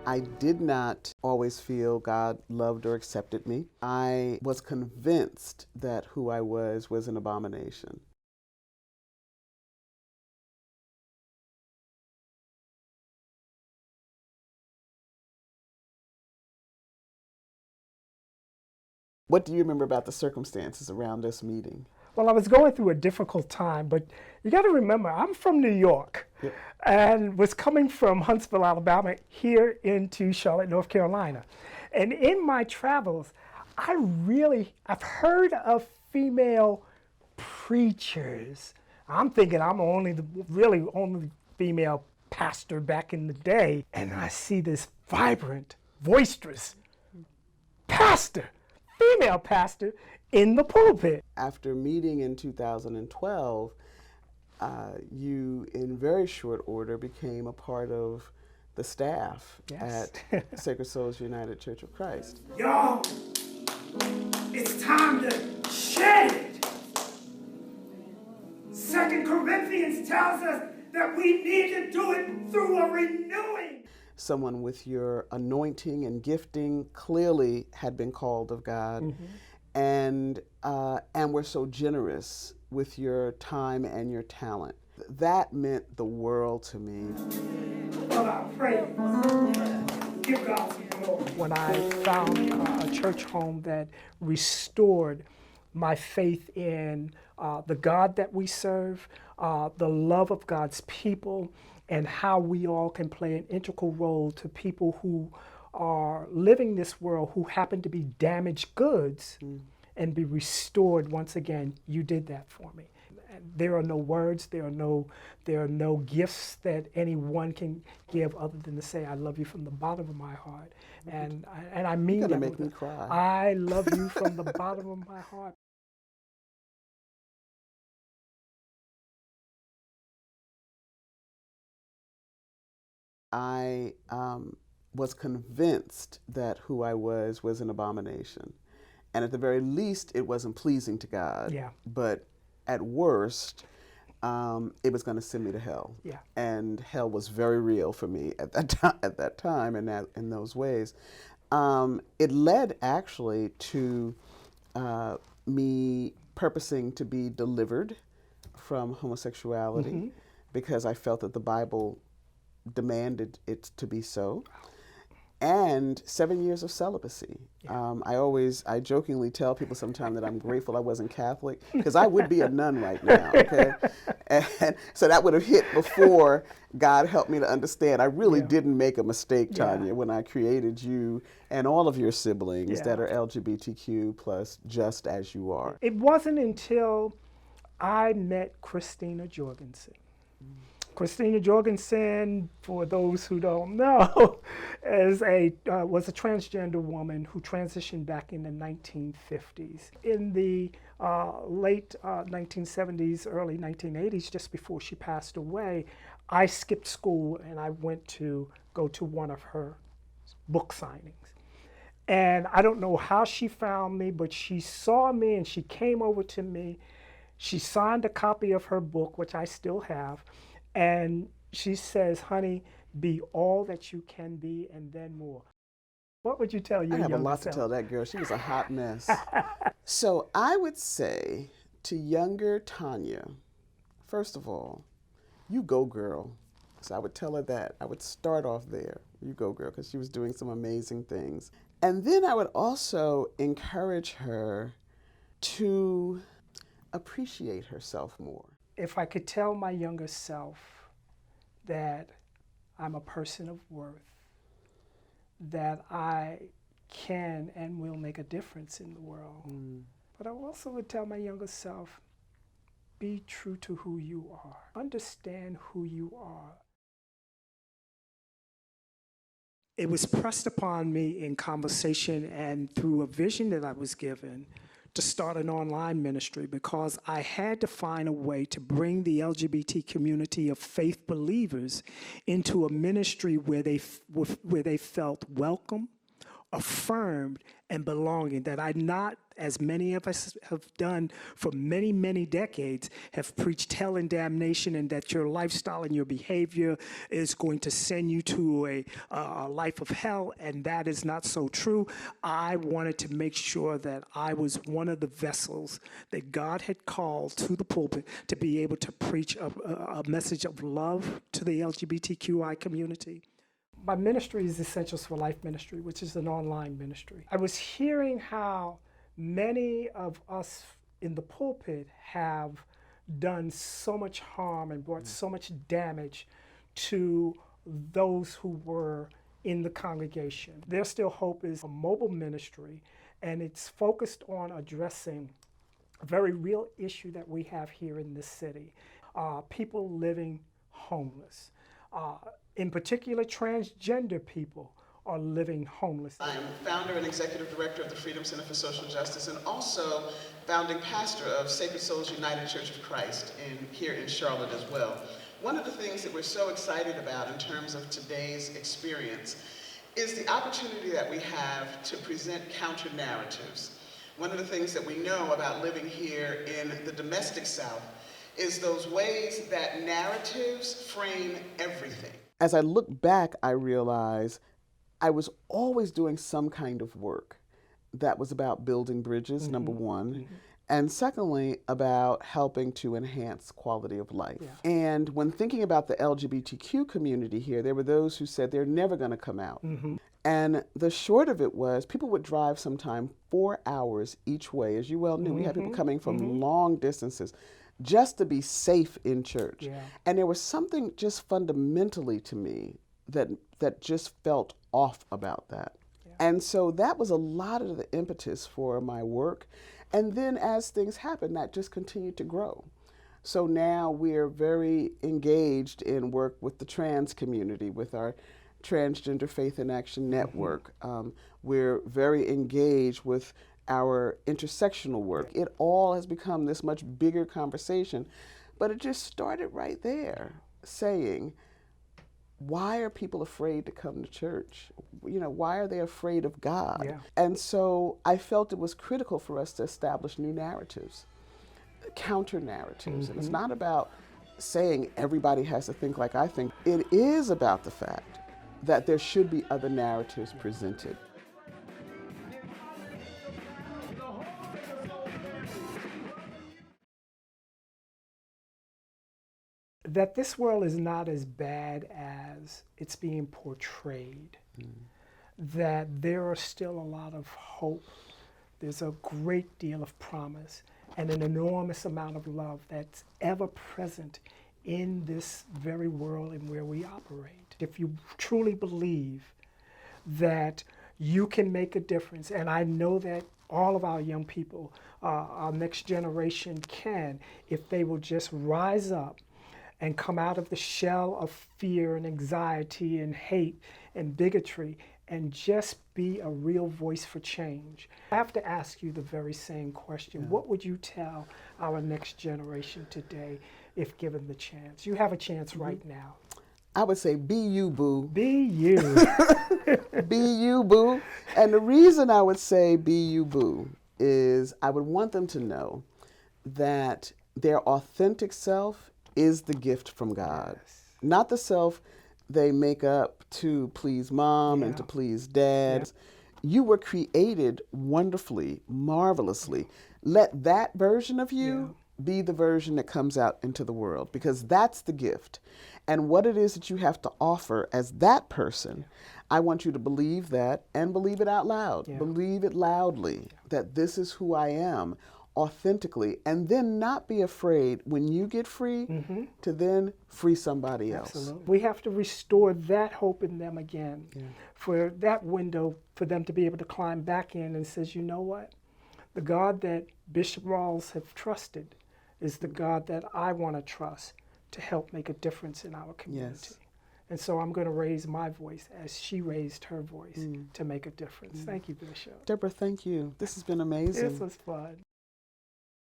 I did not always feel God loved or accepted me. I was convinced that who I was an abomination. What do you remember about the circumstances around this meeting? Well, I was going through a difficult time, but you got to remember, I'm from New York. Yep. And was coming from Huntsville, Alabama, here into Charlotte, North Carolina. And in my travels, I've heard of female preachers. I'm thinking I'm really only female pastor back in the day. And I see this vibrant, boisterous pastor, female pastor in the pulpit. After meeting in 2012, you, in very short order, became a part of the staff at Sacred Souls United Church of Christ. Y'all, it's time to shed it. 2 Corinthians tells us that we need to do it through a renewing. Someone with your anointing and gifting clearly had been called of God, and were so generous with your time and your talent. That meant the world to me. Well, I pray. Give God some glory. When I found a church home that restored my faith in the God that we serve, the love of God's people, and how we all can play an integral role to people who are living this world who happen to be damaged goods and be restored once again. You did that for me. There are no words, there are no gifts that anyone can give other than to say, I love you from the bottom of my heart. And I mean that. You're gonna make me cry. I love you from the bottom of my heart. I was convinced that who I was an abomination. And at the very least, it wasn't pleasing to God. Yeah. But at worst, it was going to send me to hell. Yeah. And hell was very real for me at that time and in those ways. It led actually to me purposing to be delivered from homosexuality because I felt that the Bible demanded it to be so. And 7 years of celibacy. Yeah. I jokingly tell people sometimes that I'm grateful I wasn't Catholic, because I would be a nun right now, okay? And so that would have hit before God helped me to understand I really didn't make a mistake, Tonyia, when I created you and all of your siblings that are LGBTQ plus just as you are. It wasn't until I met Christina Jorgensen. Christina Jorgensen, for those who don't know, was a transgender woman who transitioned back in the 1950s. In the late 1970s, early 1980s, just before she passed away, I skipped school and I went to go to one of her book signings. And I don't know how she found me, but she saw me and she came over to me. She signed a copy of her book, which I still have. And she says, honey, be all that you can be and then more. What would you tell your younger self? I have a lot to tell that girl. She was a hot mess. So I would say to younger Tonyia, first of all, you go, girl. So I would tell her that. I would start off there. You go, girl, because she was doing some amazing things. And then I would also encourage her to appreciate herself more. If I could tell my younger self that I'm a person of worth, that I can and will make a difference in the world. But I also would tell my younger self, be true to who you are. Understand who you are. It was pressed upon me in conversation and through a vision that I was given to start an online ministry, because I had to find a way to bring the LGBT community of faith believers into a ministry where they felt welcome, affirmed and belonging, that I not, as many of us have done for many, many decades, have preached hell and damnation, and that your lifestyle and your behavior is going to send you to a life of hell, and that is not so true. I wanted to make sure that I was one of the vessels that God had called to the pulpit to be able to preach a message of love to the LGBTQI community. My ministry is Essentials for Life Ministry, which is an online ministry. I was hearing how many of us in the pulpit have done so much harm and brought so much damage to those who were in the congregation. There's Still Hope is a mobile ministry, and it's focused on addressing a very real issue that we have here in this city, people living homeless. In particular, transgender people are living homeless. I am founder and executive director of the Freedom Center for Social Justice, and also founding pastor of Sacred Souls United Church of Christ here in Charlotte as well. One of the things that we're so excited about in terms of today's experience is the opportunity that we have to present counter narratives. One of the things that we know about living here in the domestic South is those ways that narratives frame everything. As I look back, I realize I was always doing some kind of work that was about building bridges, number one, and secondly, about helping to enhance quality of life. Yeah. And when thinking about the LGBTQ community here, there were those who said they're never going to come out. And the short of it was people would drive sometime 4 hours each way. As you well knew, we had people coming from long distances just to be safe in church. Yeah. And there was something just fundamentally to me that just felt off about that. Yeah. And so that was a lot of the impetus for my work. And then as things happened, that just continued to grow. So now we're very engaged in work with the trans community, with our Transgender Faith in Action Network. We're very engaged with our intersectional work. It all has become this much bigger conversation, but it just started right there, saying, why are people afraid to come to church? You know, why are they afraid of God? Yeah. And so I felt it was critical for us to establish new narratives, counter narratives. And it's not about saying everybody has to think like I think. It is about the fact that there should be other narratives presented. That this world is not as bad as it's being portrayed, that there are still a lot of hope, there's a great deal of promise, and an enormous amount of love that's ever present in this very world and where we operate. If you truly believe that you can make a difference, and I know that all of our young people, our next generation can, if they will just rise up and come out of the shell of fear and anxiety and hate and bigotry and just be a real voice for change. I have to ask you the very same question. Yeah. What would you tell our next generation today if given the chance? You have a chance right now. I would say, be you, boo. Be you. Be you, boo. And the reason I would say be you, boo, is I would want them to know that their authentic self is the gift from God. Yes. Not the self they make up to please mom and to please dad. Yeah. You were created wonderfully, marvelously. Let that version of you be the version that comes out into the world, because that's the gift. And what it is that you have to offer as that person, I want you to believe that and believe it out loud. Yeah. Believe it loudly, that this is who I am, authentically, and then not be afraid when you get free to then free somebody else. Absolutely. We have to restore that hope in them again, for that window for them to be able to climb back in and says, you know what? The God that Bishop Rawls have trusted is the God that I want to trust to help make a difference in our community. Yes. And so I'm going to raise my voice as she raised her voice to make a difference. Thank you, Bishop. Debra, thank you. This has been amazing. This was fun.